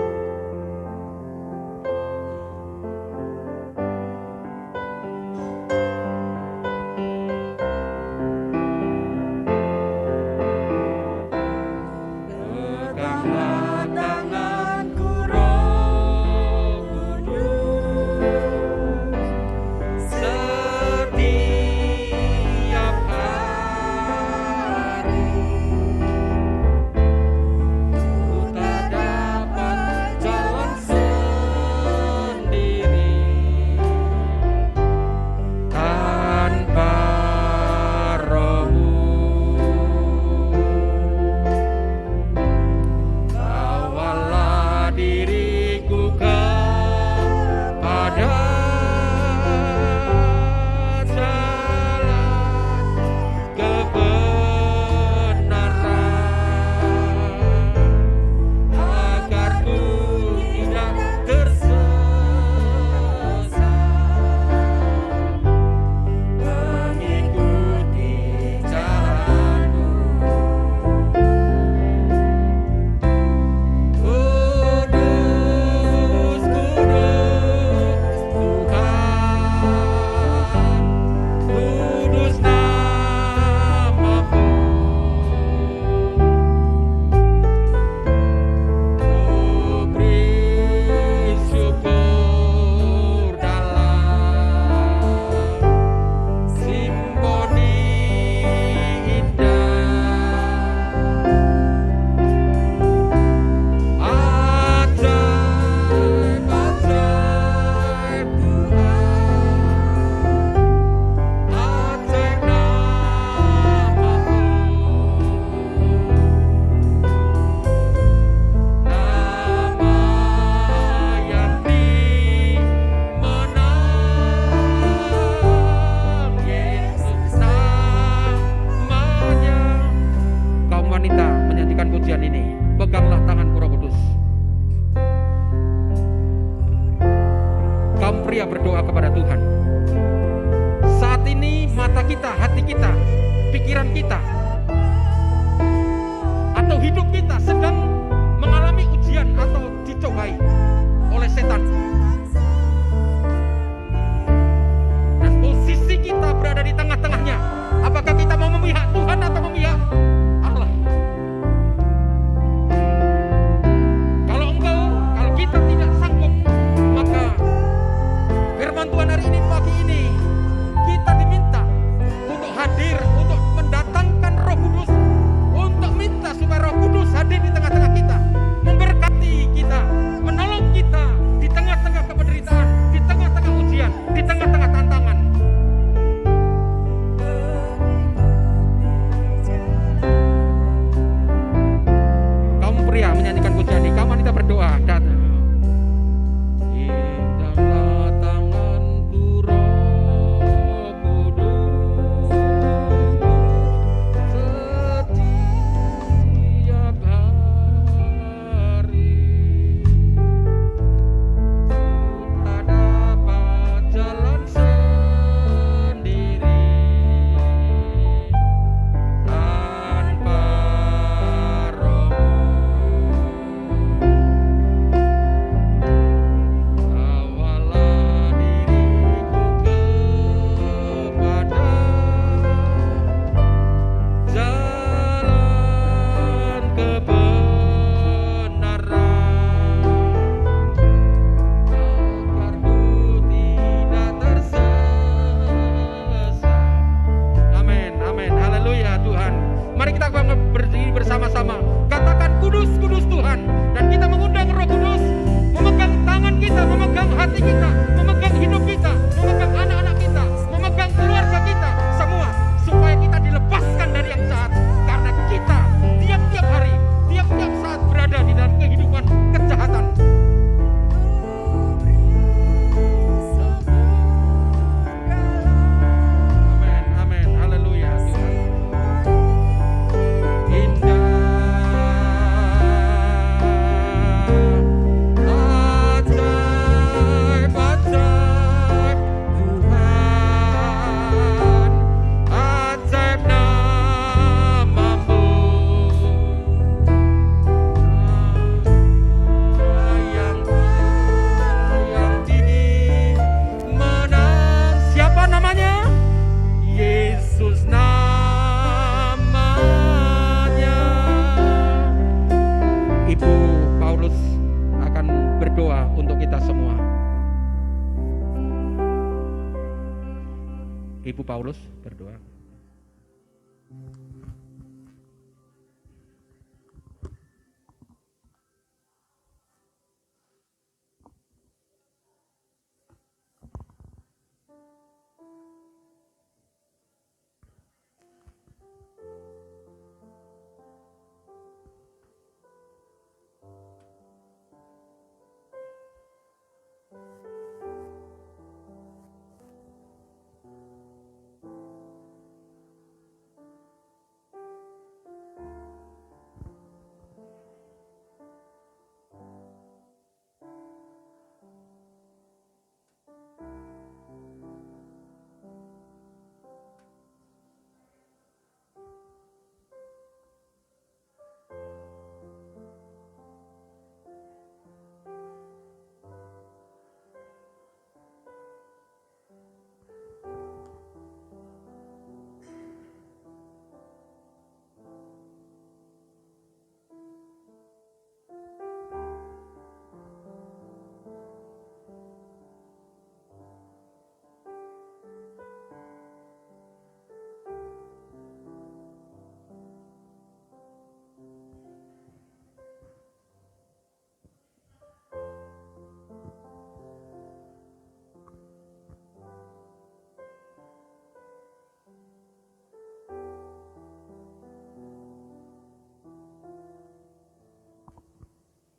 Ibu Paulus berdoa.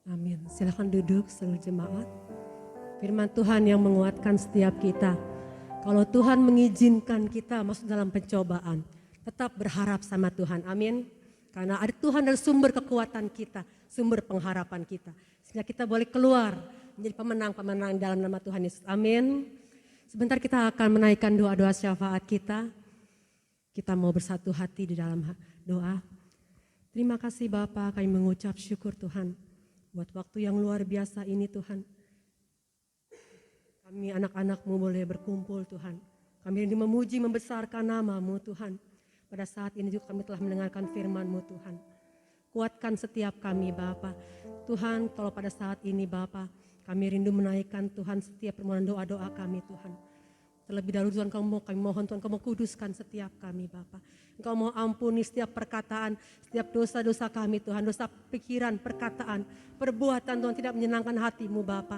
Amin. Silakan duduk seluruh jemaat. Firman Tuhan yang menguatkan setiap kita. Kalau Tuhan mengizinkan kita masuk dalam pencobaan, tetap berharap sama Tuhan. Amin. Karena ada Tuhan adalah sumber kekuatan kita, sumber pengharapan kita. Sehingga kita boleh keluar menjadi pemenang-pemenang dalam nama Tuhan Yesus. Amin. Sebentar kita akan menaikkan doa-doa syafaat kita. Kita mau bersatu hati di dalam doa. Terima kasih Bapa, kami mengucap syukur Tuhan. Buat waktu yang luar biasa ini Tuhan. Kami anak-anak-Mu boleh berkumpul Tuhan. Kami ingin memuji, membesarkan nama-Mu Tuhan. Pada saat ini juga kami telah mendengarkan firman-Mu Tuhan. Kuatkan setiap kami Bapa. Tuhan, kalau pada saat ini Bapa, kami rindu menaikkan Tuhan setiap permohonan doa-doa kami Tuhan. Terlebih dahulu Tuhan kami mohon Tuhan Kau mau kuduskan setiap kami Bapa. Engkau mau ampuni setiap perkataan, setiap dosa-dosa kami Tuhan. Dosa pikiran, perkataan, perbuatan Tuhan tidak menyenangkan hati-Mu Bapa.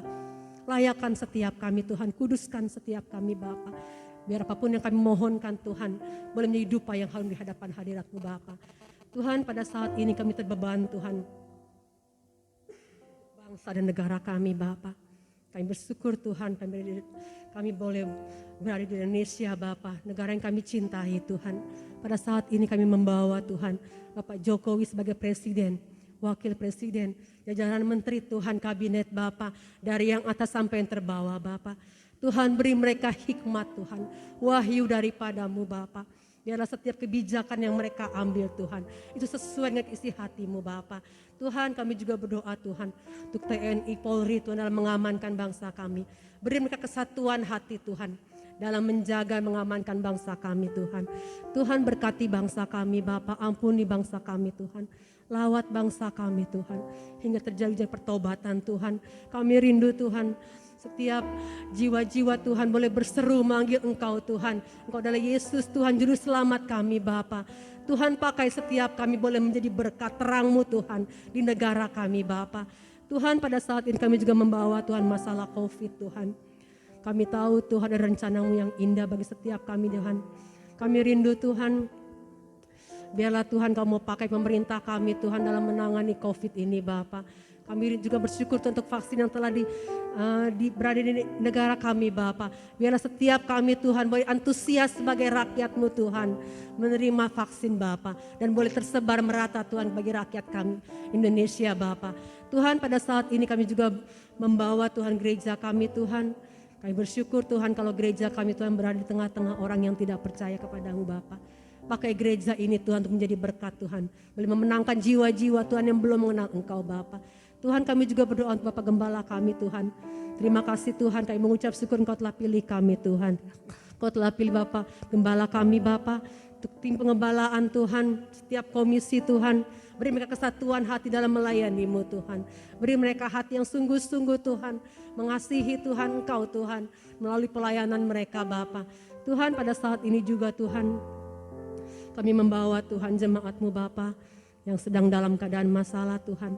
Layakan setiap kami Tuhan, kuduskan setiap kami Bapa. Biar apapun yang kami mohonkan Tuhan, boleh menjadi dupa yang harum di hadapan hadirat-Mu Bapa. Tuhan pada saat ini kami terbeban Tuhan. Bangsa dan negara kami Bapa. Kami bersyukur Tuhan, kami boleh berada di Indonesia Bapa, negara yang kami cintai Tuhan. Pada saat ini kami membawa Tuhan, Bapak Jokowi sebagai Presiden, Wakil Presiden, jajaran Menteri Tuhan, Kabinet Bapa, dari yang atas sampai yang terbawah Bapa. Tuhan beri mereka hikmat Tuhan, wahyu daripada-Mu Bapa. Biarlah setiap kebijakan yang mereka ambil Tuhan, itu sesuai dengan isi hati-Mu Bapa. Tuhan kami juga berdoa Tuhan, untuk TNI Polri Tuhan dalam mengamankan bangsa kami. Beri mereka kesatuan hati Tuhan, dalam menjaga mengamankan bangsa kami Tuhan. Tuhan berkati bangsa kami Bapa, ampuni bangsa kami Tuhan. Lawat bangsa kami Tuhan, hingga terjadi pertobatan Tuhan. Kami rindu Tuhan, setiap jiwa-jiwa Tuhan boleh berseru manggil Engkau Tuhan. Engkau adalah Yesus Tuhan Juru Selamat kami Bapa. Tuhan pakai setiap kami boleh menjadi berkat terang-Mu Tuhan di negara kami Bapa. Tuhan pada saat ini kami juga membawa Tuhan masalah COVID Tuhan. Kami tahu Tuhan ada rencana-Mu yang indah bagi setiap kami Tuhan. Kami rindu Tuhan, biarlah Tuhan Kau mau pakai pemerintah kami Tuhan dalam menangani COVID ini Bapa. Kami juga bersyukur untuk vaksin yang telah berada di negara kami Bapa. Biarlah setiap kami Tuhan boleh antusias sebagai rakyat-Mu Tuhan menerima vaksin Bapa. Dan boleh tersebar merata Tuhan bagi rakyat kami Indonesia Bapa. Tuhan pada saat ini kami juga membawa Tuhan gereja kami Tuhan. Kami bersyukur Tuhan kalau gereja kami Tuhan berada di tengah-tengah orang yang tidak percaya kepada-Mu Bapa. Pakai gereja ini Tuhan untuk menjadi berkat Tuhan. Boleh memenangkan jiwa-jiwa Tuhan yang belum mengenal Engkau Bapa. Tuhan kami juga berdoa untuk Bapak Gembala kami Tuhan. Terima kasih Tuhan, kami mengucap syukur Engkau telah pilih kami Tuhan. Engkau telah pilih Bapak Gembala kami Bapak. Untuk tim pengembalaan Tuhan, setiap komisi Tuhan. Beri mereka kesatuan hati dalam melayani-Mu Tuhan. Beri mereka hati yang sungguh-sungguh Tuhan. Mengasihi Tuhan Engkau Tuhan. Melalui pelayanan mereka Bapa. Tuhan, pada saat ini juga Tuhan, kami membawa Tuhan jemaat-Mu Bapa yang sedang dalam keadaan masalah Tuhan.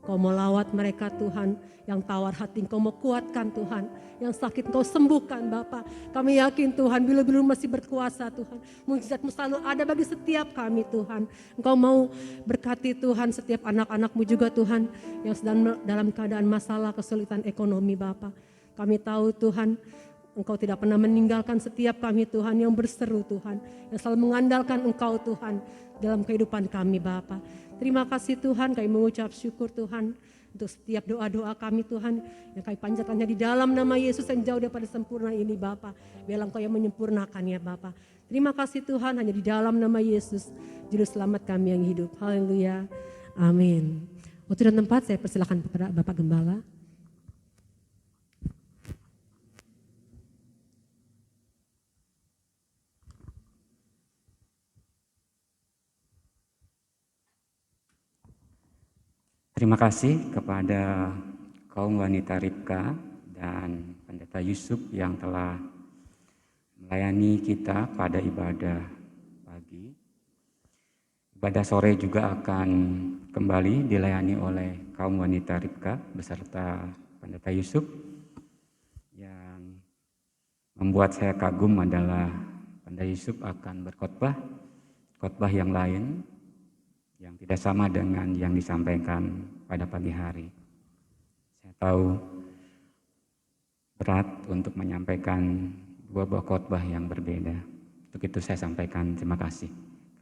Kau mau lawat mereka Tuhan, yang tawar hati Kau mau kuatkan Tuhan, yang sakit Kau sembuhkan Bapa. Kami yakin Tuhan, bila-bila masih berkuasa Tuhan, mujizat-Mu selalu ada bagi setiap kami Tuhan. Engkau mau berkati Tuhan setiap anak-anak-Mu juga Tuhan, yang sedang dalam keadaan masalah kesulitan ekonomi Bapa. Kami tahu Tuhan, Engkau tidak pernah meninggalkan setiap kami Tuhan yang berseru Tuhan, yang selalu mengandalkan Engkau Tuhan dalam kehidupan kami Bapa. Terima kasih Tuhan, kami mengucap syukur Tuhan untuk setiap doa-doa kami Tuhan yang kami panjatkannya di dalam nama Yesus yang jauh daripada sempurna ini Bapa. Biarlah Engkau yang menyempurnakannya Bapa. Terima kasih Tuhan, hanya di dalam nama Yesus Juru Selamat kami yang hidup. Haleluya. Amin. Waktu dan tempat saya persilakan kepada Bapak Gembala.
Terima kasih kepada kaum wanita Ribka dan Pendeta Yusuf yang telah melayani kita pada ibadah pagi. Ibadah sore juga akan kembali dilayani oleh kaum wanita Ribka beserta Pendeta Yusuf. Yang membuat saya kagum adalah Pendeta Yusuf akan berkhotbah, khotbah yang lain, yang tidak sama dengan yang disampaikan pada pagi hari. Saya tahu berat untuk menyampaikan dua buah khotbah yang berbeda. Untuk itu saya sampaikan terima kasih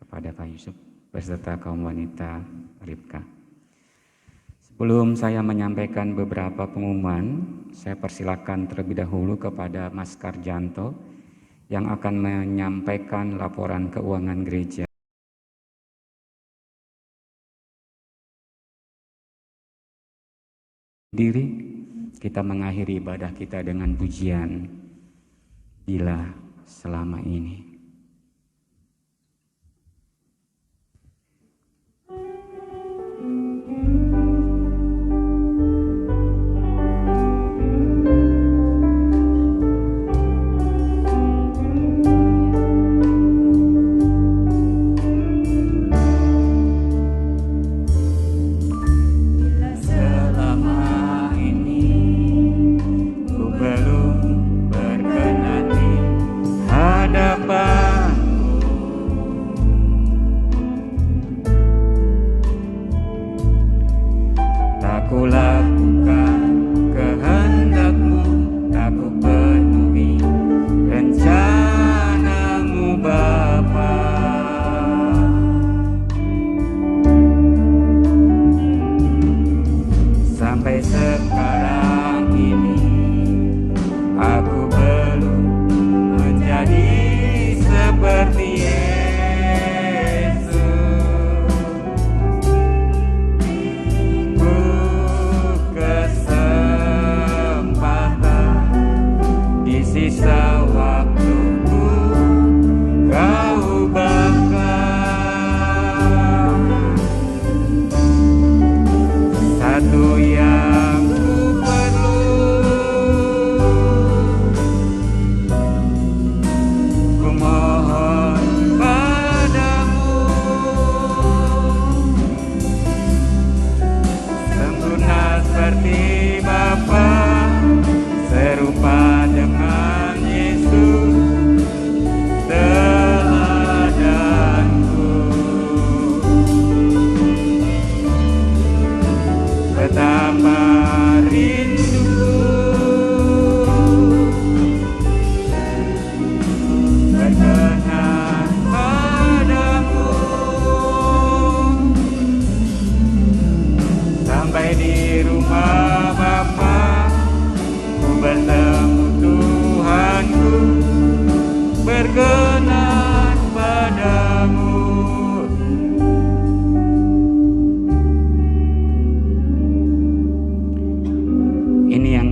kepada Pak Yusuf beserta kaum wanita Ribka. Sebelum saya menyampaikan beberapa pengumuman, saya persilakan terlebih dahulu kepada Mas Karjanto yang akan menyampaikan laporan keuangan gereja. Diri, kita mengakhiri ibadah kita dengan pujian bila selama ini.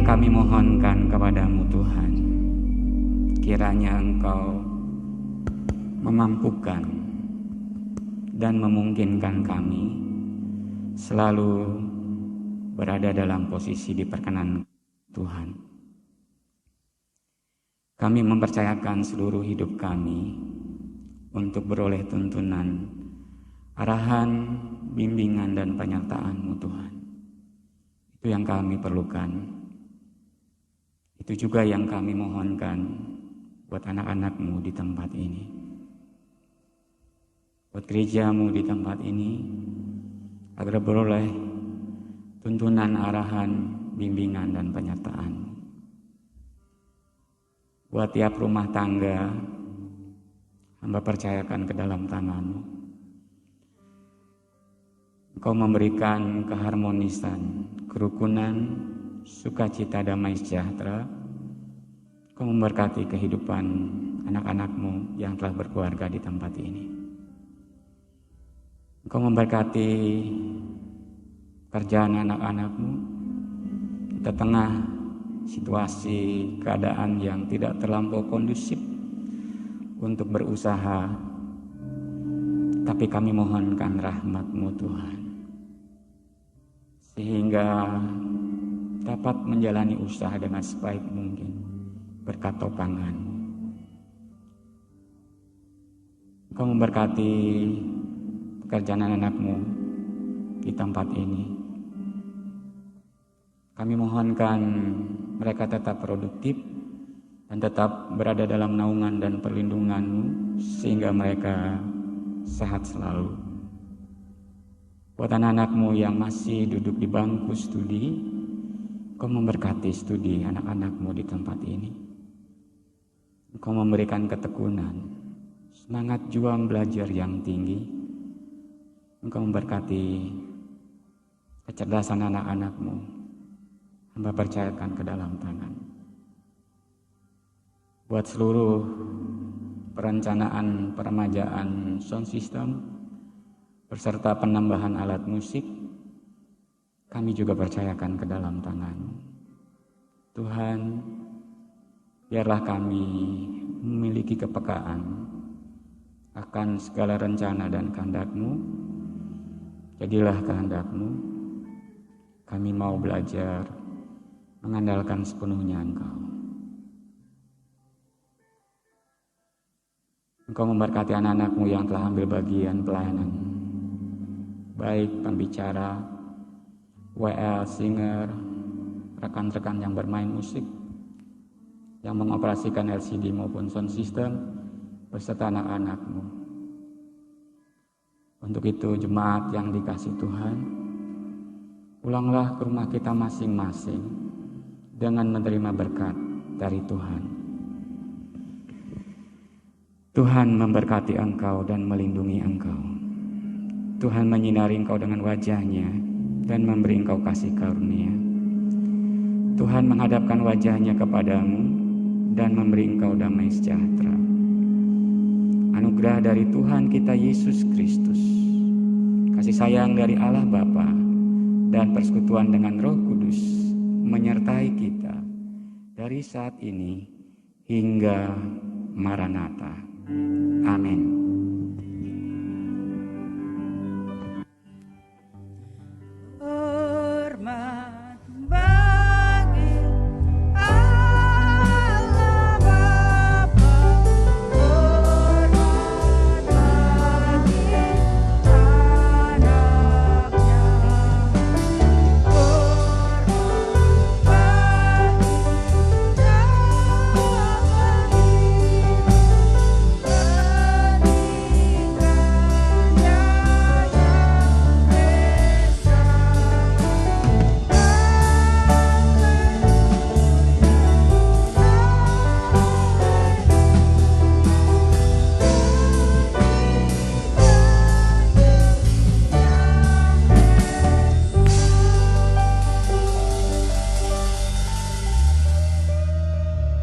Kami mohonkan kepadamu Tuhan, kiranya Engkau memampukan dan memungkinkan kami selalu berada dalam posisi diperkenan Tuhan. Kami mempercayakan seluruh hidup kami untuk beroleh tuntunan, arahan, bimbingan, dan penyertaan-Mu Tuhan. Itu yang kami perlukan. Itu juga yang kami mohonkan buat anak-anak-Mu di tempat ini. Buat gereja-Mu di tempat ini, agar beroleh tuntunan, arahan, bimbingan, dan penyertaan. Buat tiap rumah tangga, hamba percayakan ke dalam tangan-Mu. Engkau memberikan keharmonisan, kerukunan, sukacita, damai sejahtera. Engkau memberkati kehidupan anak-anak-Mu yang telah berkeluarga di tempat ini. Engkau memberkati pekerjaan anak-anak-Mu di tengah situasi keadaan yang tidak terlampau kondusif untuk berusaha, tapi kami mohonkan rahmat-Mu Tuhan, sehingga dapat menjalani usaha dengan sebaik mungkin berkat topangan-Mu. Engkau memberkati pekerjaan anak-anak-Mu di tempat ini. Kami mohonkan mereka tetap produktif dan tetap berada dalam naungan dan perlindungan-Mu sehingga mereka sehat selalu. Buat anak-anak-Mu yang masih duduk di bangku studi, Engkau memberkati studi anak-anak-Mu di tempat ini. Engkau memberikan ketekunan, semangat juang belajar yang tinggi. Engkau memberkati kecerdasan anak-anak-Mu. Hamba percayakan ke dalam tangan. Buat seluruh perencanaan peremajaan sound system beserta penambahan alat musik, kami juga percayakan ke dalam tangan. Tuhan, biarlah kami memiliki kepekaan akan segala rencana dan kehendak-Mu. Jadilah kehendak-Mu. Kami mau belajar mengandalkan sepenuhnya Engkau. Engkau memberkati anak-anak-Mu yang telah ambil bagian pelayanan, baik pembicara, WL, singer, rekan-rekan yang bermain musik, yang mengoperasikan LCD maupun sound system, beserta anak-anak-Mu. Untuk itu jemaat yang dikasihi Tuhan, pulanglah ke rumah kita masing-masing dengan menerima berkat dari Tuhan. Tuhan memberkati engkau dan melindungi engkau. Tuhan menyinari engkau dengan wajah-Nya dan memberi engkau kasih karunia. Tuhan menghadapkan wajah-Nya kepadamu dan memberi engkau damai sejahtera. Anugerah dari Tuhan kita Yesus Kristus, kasih sayang dari Allah Bapa, dan persekutuan dengan Roh Kudus menyertai kita dari saat ini hingga Maranatha. Amin.